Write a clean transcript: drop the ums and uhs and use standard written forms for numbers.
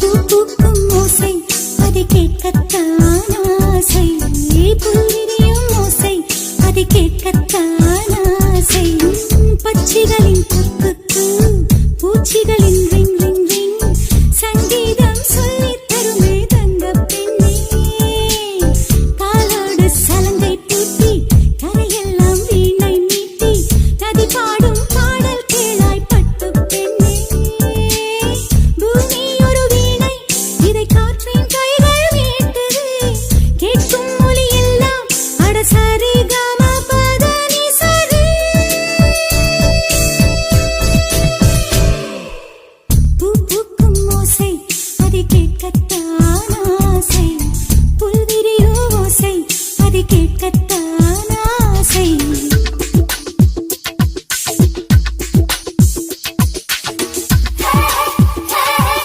பூ பூக்கும் ஓசை அதை கேட்கத்தான் ஆசை. புல்விரியும் ஓசை அதை கேட்கத்தான் ஆசை. பட்சிகளின் குக்கு பூச்சிகளின் ரிங் ரிங் ரிங்